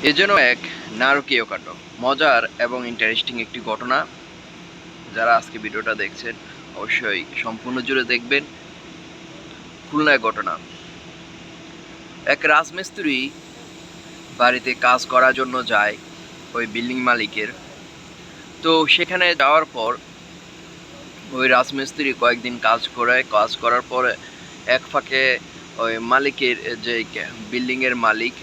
এ যেন এক নারকীয় কাণ্ড, মজার এবং ইন্টারেস্টিং একটি ঘটনা। যারা আজকে ভিডিওটা দেখছেন অবশ্যই সম্পূর্ণ জুড়ে দেখবেন। খুলনায় ঘটনা, এক রাজমিস্ত্রি বাড়িতে কাজ করার জন্য যায় ওই বিল্ডিং মালিকের। তো সেখানে যাওয়ার পর ওই রাজমিস্ত্রি কয়েকদিন কাজ করার পরে এক ফাঁকে ওই মালিকের যে বিল্ডিংয়ের মালিক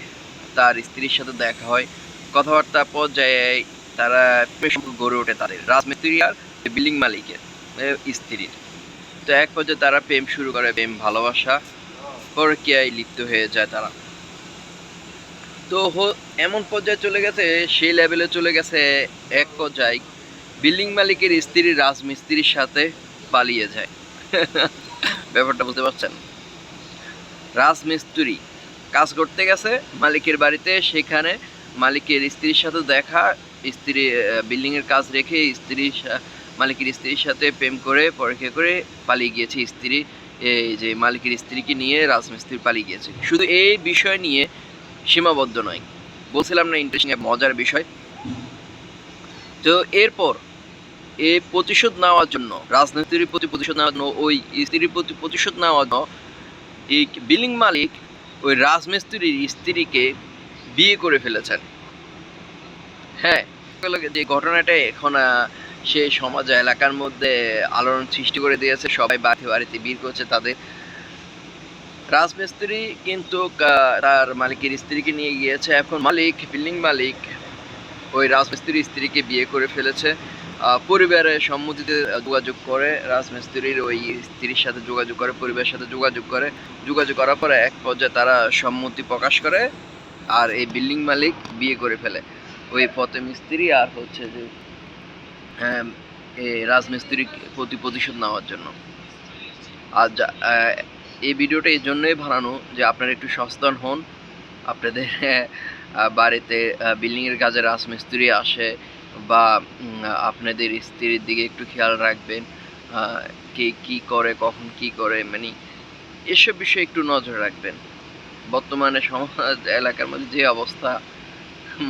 তার স্ত্রীর সাথে দেখা হয়। কথাবার্তা পর্যায়ে তারা প্রেম গড়ে ওঠে তাদের, রাজমিস্ত্রি আর বিল্ডিং মালিকের স্ত্রীর। তো এক পর্যায়ে তারা প্রেম শুরু করে, প্রেম ভালোবাসা প্রক্রিয়ায় লিপ্ত হয়ে যায় তারা। তো এমন পর্যায়ে চলে গেছে, সেই লেভেলে চলে গেছে, এক পর্যায়ে বিল্ডিং মালিকের স্ত্রী রাজমিস্ত্রির সাথে পালিয়ে যায়। ব্যাপারটা বুঝতে পারছেন? রাজমিস্ত্রি কাজ করতে গেছে মালিকের বাড়িতে, সেখানে মালিকের স্ত্রীর সাথে দেখা, স্ত্রী বিল্ডিংয়ের কাজ রেখে মালিকের স্ত্রীর সাথে প্রেম করে পরীক্ষা করে পালিয়ে গিয়েছে স্ত্রী। এই যে মালিকের স্ত্রীকে নিয়ে রাজমিস্ত্রি পালিয়ে গিয়েছে। শুধু এই বিষয় নিয়ে সীমাবদ্ধ নয়, বলছিলাম না ইন্টারেস্টিং মজার বিষয়। তো এরপর এই প্রতিশোধ নেওয়ার জন্য, রাজনীতির প্রতি প্রতিশোধ নেওয়ার জন্য, ওই স্ত্রীর প্রতি প্রতিশোধ নেওয়ার জন্য এই বিল্ডিং মালিক ওই রাজমিস্ত্রির স্ত্রীকে বিয়ে করে ফেলেছেন। হ্যাঁ, যে ঘটনাটা এখন সে সমাজ এলাকার মধ্যে আলোড়ন সৃষ্টি করে দিয়েছে। সবাই বাড়িতে বাড়িতে ভিড় করছে তাদের। রাজমিস্ত্রি কিন্তু তার মালিকের স্ত্রীকে নিয়ে গিয়েছে। এখন বিল্ডিং মালিক ওই রাজমিস্ত্রির স্ত্রীকে বিয়ে করে ফেলেছে। পরিবারের সম্মতিতে যোগাযোগ করে, রাজমিস্ত্রির ওই স্ত্রীর সাথে যোগাযোগ করে, পরিবারের সাথে যোগাযোগ করার পরে এক পর্যায়ে তারা সম্মতি প্রকাশ করে, আর এই বিল্ডিং মালিক বিয়ে করে ফেলে ওই প্রথম স্ত্রী। আর হচ্ছে যে রাজমিস্ত্রির প্রতি প্রতিশোধ নেওয়ার জন্য। আর এই ভিডিওটা এই জন্যই বানানো যে আপনারা একটু সচেতন হন। আপনাদের বাড়িতে বিল্ডিংয়ের কাজে রাজমিস্ত্রি আসে, বা আপনাদের স্ত্রীর দিকে একটু খেয়াল রাখবেন, কে কী করে, কখন কী করে, মানে এসব বিষয়ে একটু নজর রাখবেন। বর্তমানে সমাজ এলাকার মধ্যে যে অবস্থা,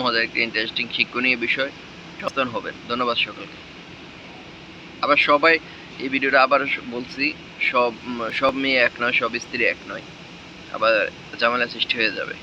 মজার একটা ইন্টারেস্টিং শিক্ষণীয় বিষয়। সচেতন হবেন। ধন্যবাদ সকলকে। আবার সবাই এই ভিডিওটা আবার বলছি, সব মেয়ে এক নয়, সব স্ত্রী এক নয়, আবার ঝামেলা সৃষ্টি হয়ে যাবে।